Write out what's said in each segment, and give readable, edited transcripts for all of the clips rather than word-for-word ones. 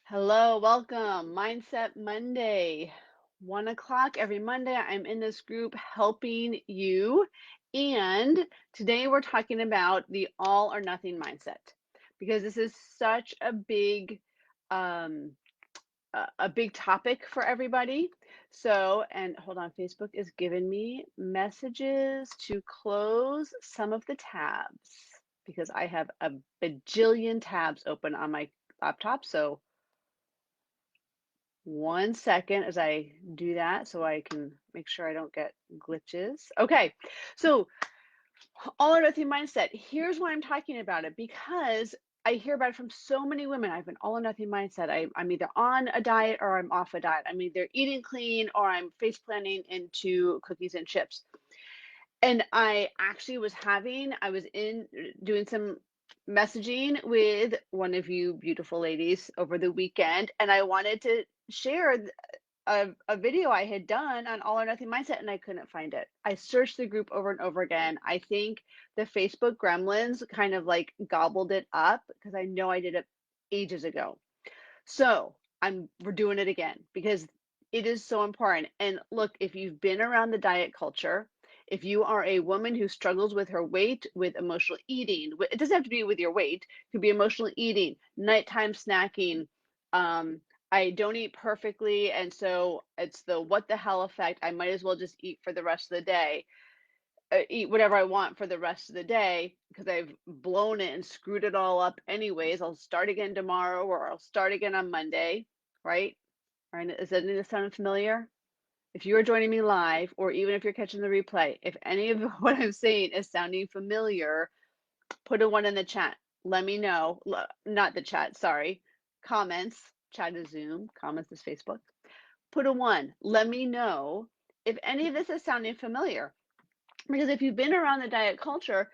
Hello, welcome. Mindset Monday. 1 o'clock every Monday. I'm in this group helping you. And today we're talking about the all or nothing mindset because this is such um, a big topic for everybody. So, and hold on, Facebook is giving me messages to close some of the tabs because I have a bajillion tabs open on my laptop. So 1 second as I do that so I can make sure I don't get glitches. Okay, so all or nothing mindset. Here's why I'm talking about it because I hear about it from so many women. I have an all or nothing mindset. I'm either on a diet or I'm off a diet. I'm either eating clean or I'm face planting into cookies and chips. And I was in doing some messaging with one of you beautiful ladies over the weekend, and I wanted to share a video I had done on all or nothing mindset and I couldn't find it. I searched the group over and over again. I think the Facebook gremlins kind of like gobbled it up because I know I did it ages ago. So we're doing it again because it is so important. And look, if you've been around the diet culture, if you are a woman who struggles with her weight, with emotional eating, it doesn't have to be with your weight, it could be emotional eating, nighttime snacking. Um, I don't eat perfectly, and so it's the what the hell effect. I might as well just eat for the rest of the day, eat whatever I want for the rest of the day because I've blown it and screwed it all up anyways. I'll start again tomorrow or I'll start again on Monday, right? Right? Is that any of this sound familiar? If you are joining me live, or even if you're catching the replay, if any of what I'm saying is sounding familiar, put a one in the chat. Let me know. Not the chat, sorry. Comments. Chat is Zoom. Comments is Facebook. Put a one. Let me know if any of this is sounding familiar. Because if you've been around the diet culture,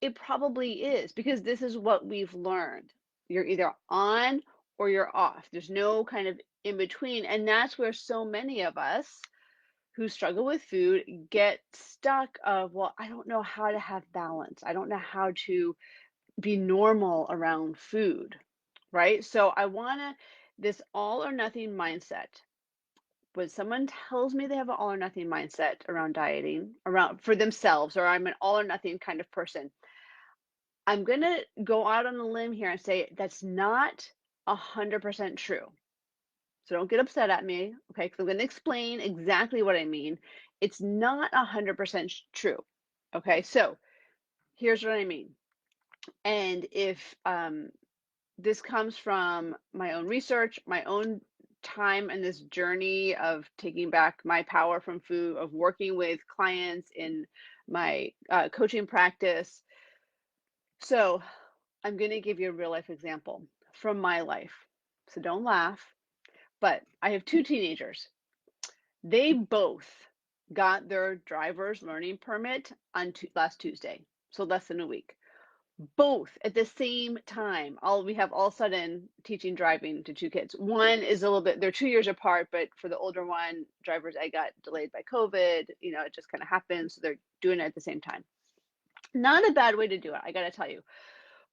it probably is because this is what we've learned. You're either on or you're off. There's no kind of in between. And that's where so many of us who struggle with food get stuck of, well, I don't know how to have balance. I don't know how to be normal around food, right? So I want to this all or nothing mindset. When someone tells me they have an all or nothing mindset around dieting, around for themselves, or I'm an all or nothing kind of person, I'm going to go out on a limb here and say that's not 100% true. So don't get upset at me, okay? Because I'm going to explain exactly what I mean. It's not 100% true, okay? So here's what I mean. And if this comes from my own research, my own time in this journey of taking back my power from food, of working with clients in my coaching practice. So I'm going to give you a real life example from my life. So don't laugh, but I have two teenagers. They both got their driver's learning permit on last Tuesday, so less than a week. Both at the same time. We have all of a sudden teaching driving to two kids. One is a little bit, they're 2 years apart, but for the older one, driver's ed got delayed by COVID. It just kind of happened. So they're doing it at the same time. Not a bad way to do it, I got to tell you.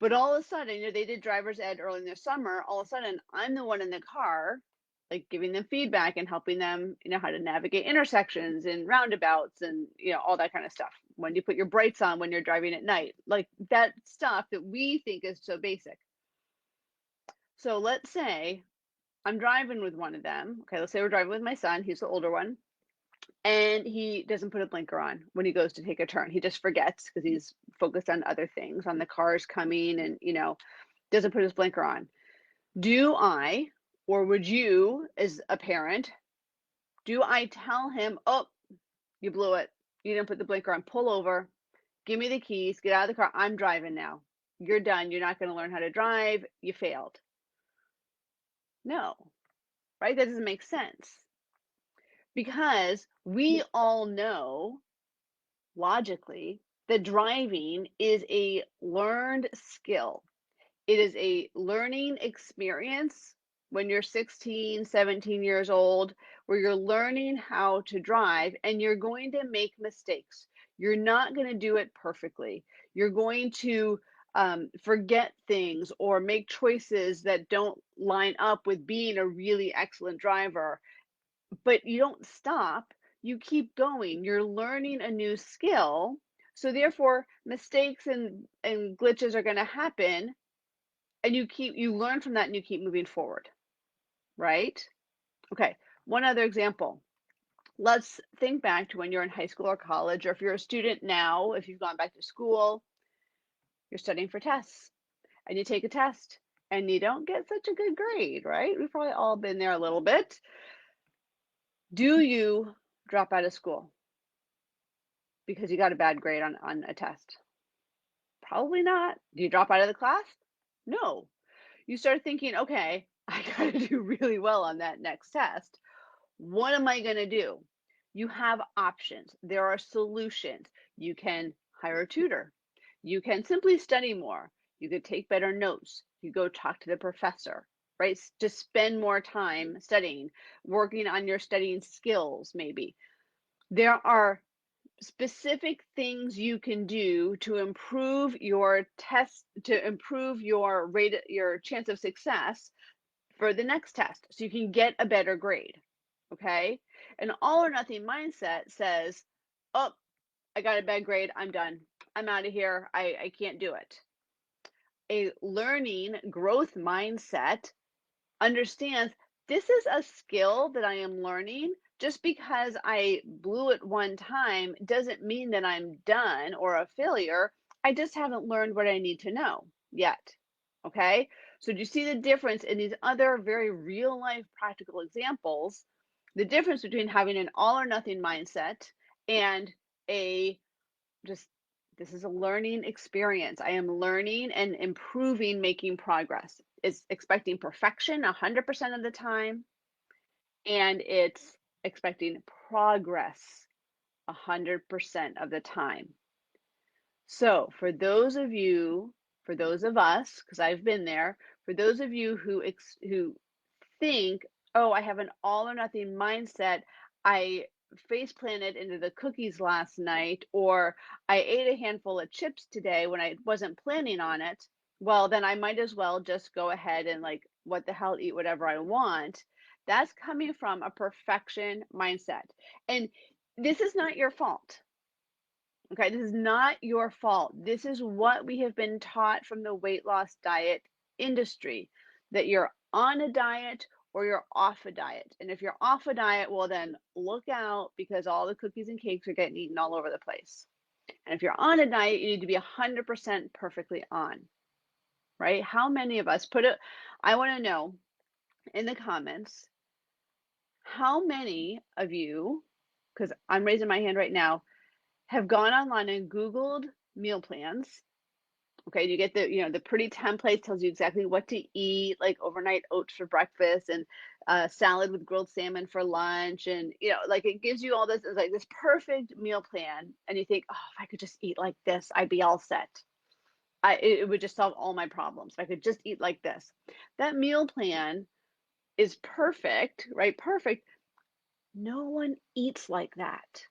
But all of a sudden, they did driver's ed early in the summer. All of a sudden, I'm the one in the car, like giving them feedback and helping them, how to navigate intersections and roundabouts and, all that kind of stuff. When do you put your brights on when you're driving at night? Like that stuff that we think is so basic. So let's say I'm driving with one of them. Okay, let's say we're driving with my son. He's the older one. And he doesn't put a blinker on when he goes to take a turn. He just forgets because he's focused on other things, on the cars coming and, doesn't put his blinker on. Do I, or would you, as a parent, do I tell him, oh, you blew it. You didn't put the blinker on. Pull over. Give me the keys. Get out of the car. I'm driving now. You're done. You're not going to learn how to drive. You failed. No, right? That doesn't make sense because we all know logically that driving is a learned skill. It is a learning experience when you're 16, 17 years old, where you're learning how to drive and you're going to make mistakes. You're not going to do it perfectly. You're going to forget things or make choices that don't line up with being a really excellent driver. But you don't stop, you keep going. You're learning a new skill. So therefore, mistakes and glitches are going to happen, and you learn from that and you keep moving forward, right? Okay, one other example. Let's think back to when you're in high school or college, or if you're a student now, if you've gone back to school, you're studying for tests, and you take a test and you don't get such a good grade, right? We've probably all been there a little bit. Do you drop out of school because you got a bad grade on a test? Probably not. Do you drop out of the class? No. You start thinking, okay, I got to do really well on that next test. What am I going to do? You have options. There are solutions. You can hire a tutor. You can simply study more. You could take better notes. You go talk to the professor, right? Just spend more time studying, working on your studying skills, maybe. There are specific things you can do to improve your test, to improve your rate, your chance of success for the next test so you can get a better grade. Okay? An all or nothing mindset says, oh, I got a bad grade. I'm done. I'm out of here. I can't do it. A learning growth mindset understands this is a skill that I am learning. Just because I blew it one time doesn't mean that I'm done or a failure. I just haven't learned what I need to know yet. Okay? So do you see the difference in these other very real life practical examples? The difference between having an all or nothing mindset and a just this is a learning experience. I am learning and improving, making progress. It's expecting perfection 100% of the time, and it's expecting progress 100% of the time. So, for those of us, because I've been there, for those of you who think, oh, I have an all or nothing mindset. I face planted into the cookies last night, or I ate a handful of chips today when I wasn't planning on it. Well, then I might as well just go ahead and, like, what the hell, eat whatever I want. That's coming from a perfection mindset. And this is not your fault. Okay, this is not your fault. This is what we have been taught from the weight loss diet industry, that you're on a diet or you're off a diet. And if you're off a diet, well, then look out, because all the cookies and cakes are getting eaten all over the place. And if you're on a diet, you need to be 100% perfectly on, right? How many of us I want to know in the comments, how many of you, because I'm raising my hand right now, have gone online and Googled meal plans. Okay, you get the pretty template, tells you exactly what to eat, like overnight oats for breakfast and salad with grilled salmon for lunch, and like it gives you all this, it's like this perfect meal plan, and you think, oh, if I could just eat like this, I'd be all set. It would just solve all my problems if I could just eat like this. That meal plan is perfect, right? Perfect. No one eats like that.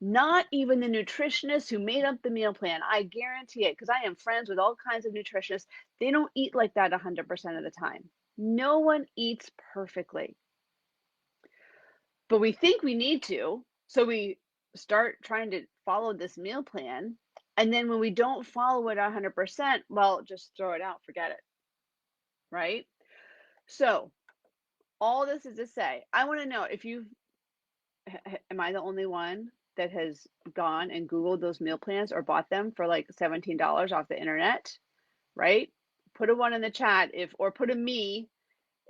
Not even the nutritionists who made up the meal plan. I guarantee it, because I am friends with all kinds of nutritionists. They don't eat like that 100% of the time. No one eats perfectly. But we think we need to. So we start trying to follow this meal plan. And then when we don't follow it 100%, well, just throw it out, forget it. Right? So all this is to say, I want to know if am I the only one that has gone and Googled those meal plans or bought them for like $17 off the internet, right? Put a one in the chat, or put a me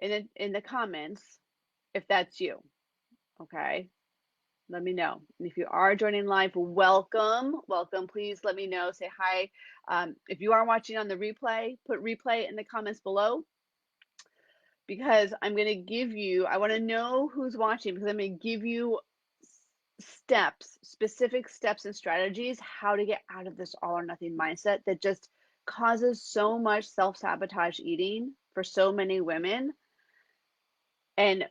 in the comments if that's you. Okay. Let me know. And if you are joining live, welcome. Welcome. Please let me know. Say hi. If you are watching on the replay, put replay in the comments below, because I'm going to give you, I want to know who's watching, because I'm going to give you specific steps and strategies how to get out of this all or nothing mindset that just causes so much self-sabotage eating for so many women. And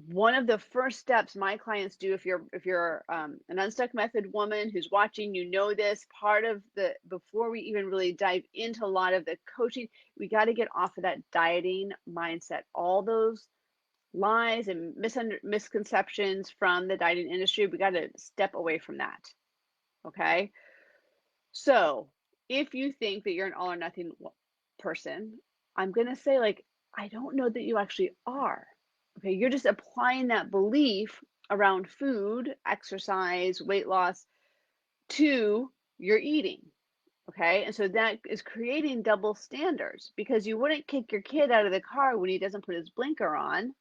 one of the first steps my clients do, if you're an Unstuck Method woman who's watching, you know this part of the before we even really dive into a lot of the coaching, we got to get off of that dieting mindset. All those lies and misconceptions from the dieting industry, we got to step away from that. Okay, so if you think that you're an all or nothing person, I'm gonna say, like, I don't know that you actually are. Okay, you're just applying that belief around food, exercise, weight loss to your eating. Okay, and so that is creating double standards because you wouldn't kick your kid out of the car when he doesn't put his blinker on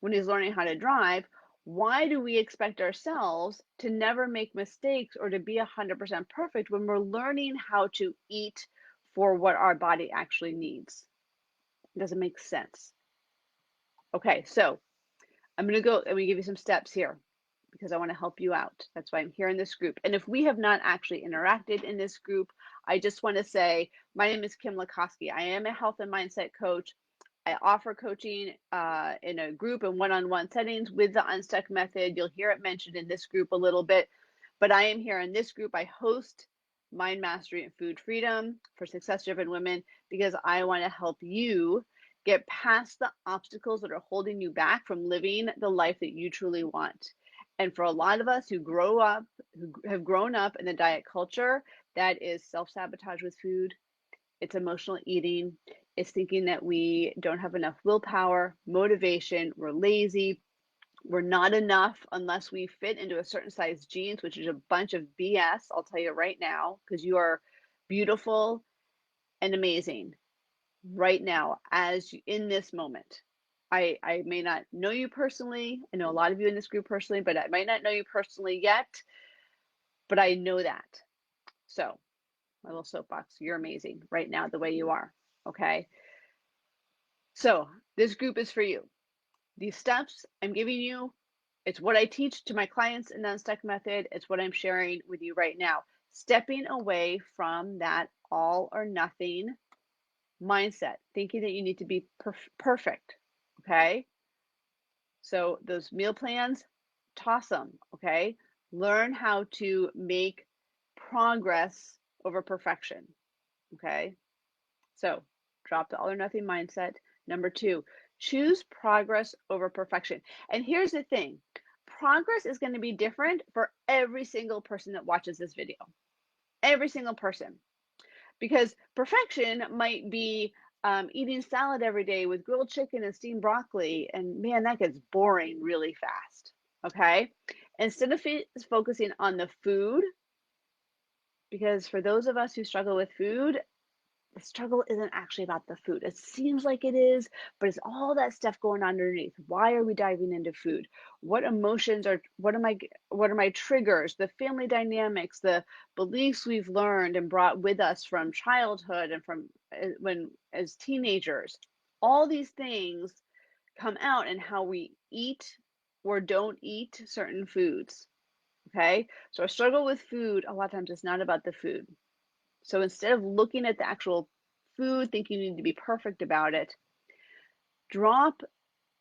when he's learning how to drive. Why do we expect ourselves to never make mistakes or to be 100% perfect when we're learning how to eat for what our body actually needs? It doesn't make sense. Okay, so I'm going to give you some steps here because I want to help you out. That's why I'm here in this group. And if we have not actually interacted in this group, I just want to say my name is Kim Lakoski. I am a health and mindset coach. I offer coaching in a group and one-on-one settings with the Unstuck Method. You'll hear it mentioned in this group a little bit, but I am here in this group. I host Mind Mastery and Food Freedom for Success-Driven Women because I want to help you get past the obstacles that are holding you back from living the life that you truly want. And for a lot of us who have grown up in the diet culture, that is self-sabotage with food, it's emotional eating, it's thinking that we don't have enough willpower, motivation, we're lazy, we're not enough unless we fit into a certain size jeans, which is a bunch of BS, I'll tell you right now, because you are beautiful and amazing right now as in this moment. I may not know you personally. I know a lot of you in this group personally, but I might not know you personally yet, but I know that. So my little soapbox, you're amazing right now the way you are. Okay. So this group is for you. These steps I'm giving you, it's what I teach to my clients in the Unstuck Method. It's what I'm sharing with you right now. Stepping away from that all or nothing mindset, thinking that you need to be perfect. Okay. So those meal plans, toss them. Okay. Learn how to make progress over perfection. Okay. So drop the all or nothing mindset. Number two, choose progress over perfection. And here's the thing, progress is going to be different for every single person that watches this video. Every single person. Because perfection might be eating salad every day with grilled chicken and steamed broccoli. And man, that gets boring really fast. Okay. Instead of focusing on the food, because for those of us who struggle with food, the struggle isn't actually about the food. It seems like it is, but it's all that stuff going on underneath. Why are we diving into food? What emotions are, what are my triggers, the family dynamics, the beliefs we've learned and brought with us from childhood and from when as teenagers. All these things come out in how we eat or don't eat certain foods. Okay? So a struggle with food, a lot of times it's not about the food. So instead of looking at the actual food, thinking you need to be perfect about it, drop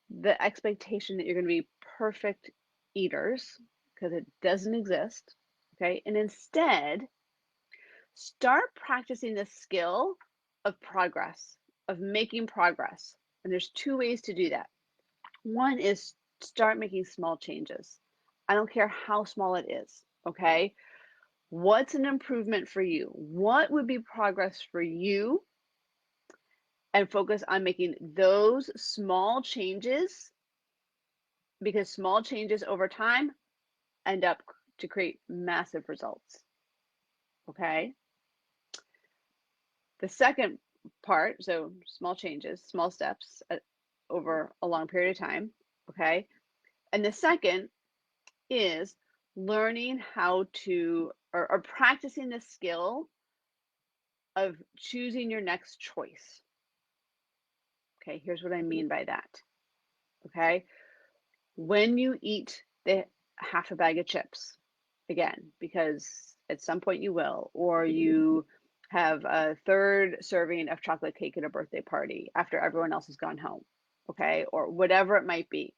the expectation that you're going to be perfect eaters because it doesn't exist. Okay. And instead, start practicing the skill of progress, of making progress. And there's two ways to do that. One is start making small changes. I don't care how small it is. Okay. What's an improvement for you? What would be progress for you? And focus on making those small changes because small changes over time end up to create massive results. Okay. The second part, so small changes, small steps over a long period of time. Okay. And the second is learning how to or practicing the skill of choosing your next choice. Okay, here's what I mean by that. Okay, when you eat the half a bag of chips, again, because at some point you will, or you have a third serving of chocolate cake at a birthday party after everyone else has gone home, okay, or whatever it might be.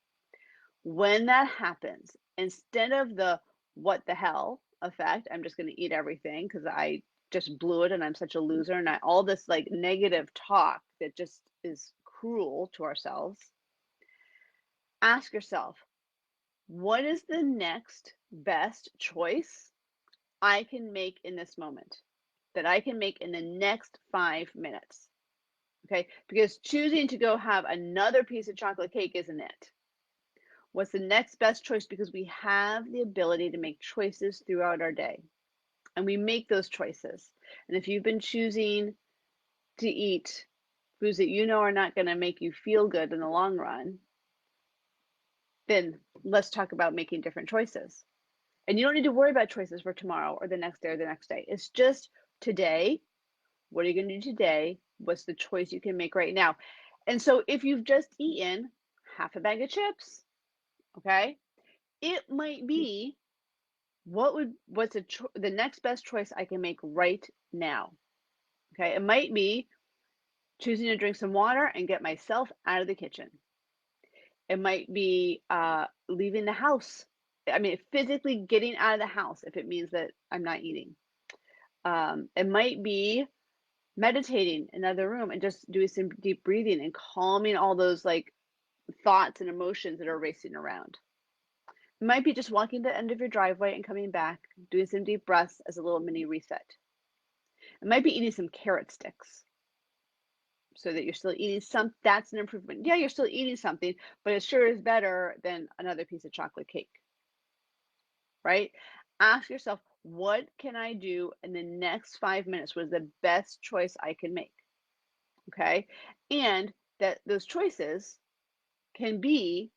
When that happens, instead of the what the hell effect, I'm just going to eat everything because I just blew it and I'm such a loser and all this like negative talk that just is cruel to ourselves, ask yourself, what is the next best choice I can make in this moment, that I can make in the next 5 minutes? Okay, because choosing to go have another piece of chocolate cake isn't it. What's the next best choice? Because we have the ability to make choices throughout our day, and we make those choices. And if you've been choosing to eat foods that you know are not going to make you feel good in the long run, then let's talk about making different choices. And you don't need to worry about choices for tomorrow or the next day or the next day. It's just today. What are you going to do today? What's the choice you can make right now? And so if you've just eaten half a bag of chips, okay, it might be what's the next best choice I can make right now. Okay, it might be choosing to drink some water and get myself out of the kitchen. It might be leaving the house. I mean, physically getting out of the house if it means that I'm not eating. It might be meditating in another room and just doing some deep breathing and calming all those like thoughts and emotions that are racing around. It might be just walking to the end of your driveway and coming back, doing some deep breaths as a little mini reset. It might be eating some carrot sticks so that you're still eating that's an improvement. Yeah, you're still eating something, but it sure is better than another piece of chocolate cake, right? Ask yourself, what can I do in the next 5 minutes? What is the best choice I can make? Okay. And that those choices can be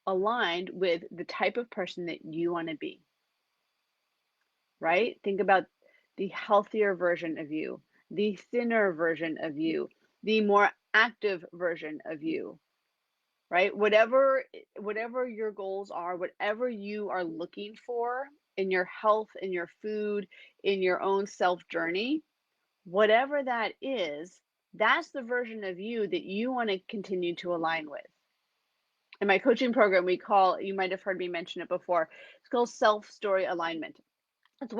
aligned with the type of person that you want to be, right? Think about the healthier version of you, the thinner version of you, the more active version of you, right? Whatever your goals are, whatever you are looking for in your health, in your food, in your own self journey, whatever that is, that's the version of you that you want to continue to align with. In my coaching program, you might have heard me mention it before, it's called self-story alignment. It's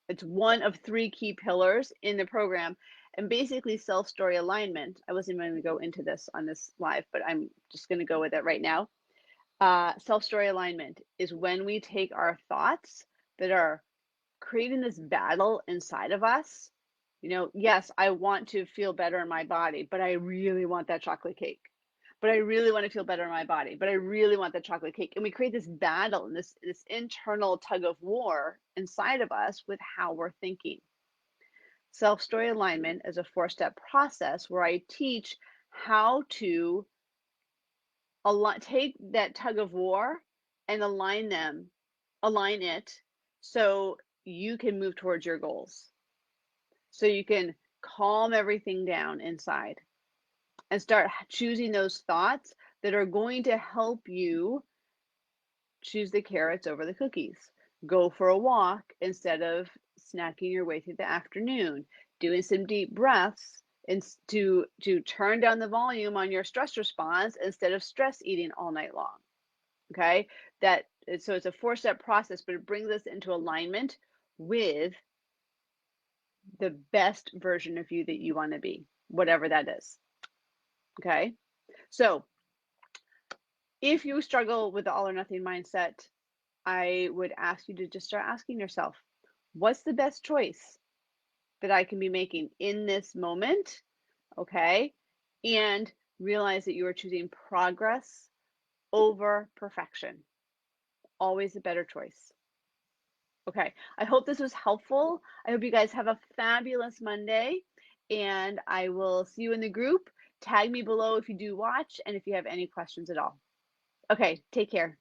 it's one of three key pillars in the program. And basically self-story alignment, I wasn't even going to go into this on this live, but I'm just going to go with it right now. Self-story alignment is when we take our thoughts that are creating this battle inside of us. Yes, I want to feel better in my body, but I really want that chocolate cake. But I really want to feel better in my body, but I really want that chocolate cake. And we create this battle and this internal tug of war inside of us with how we're thinking. Self-story alignment is a 4-step process where I teach how to take that tug of war and align it so you can move towards your goals. So you can calm everything down inside and start choosing those thoughts that are going to help you choose the carrots over the cookies. Go for a walk instead of snacking your way through the afternoon. Doing some deep breaths and to turn down the volume on your stress response instead of stress eating all night long. Okay? So it's a 4-step process, but it brings us into alignment with the best version of you that you want to be, whatever that is. Okay? So, if you struggle with the all or nothing mindset, I would ask you to just start asking yourself, what's the best choice that I can be making in this moment? Okay? And realize that you are choosing progress over perfection. Always a better choice. Okay, I hope this was helpful. I hope you guys have a fabulous Monday, and I will see you in the group. Tag me below if you do watch and if you have any questions at all. Okay, take care.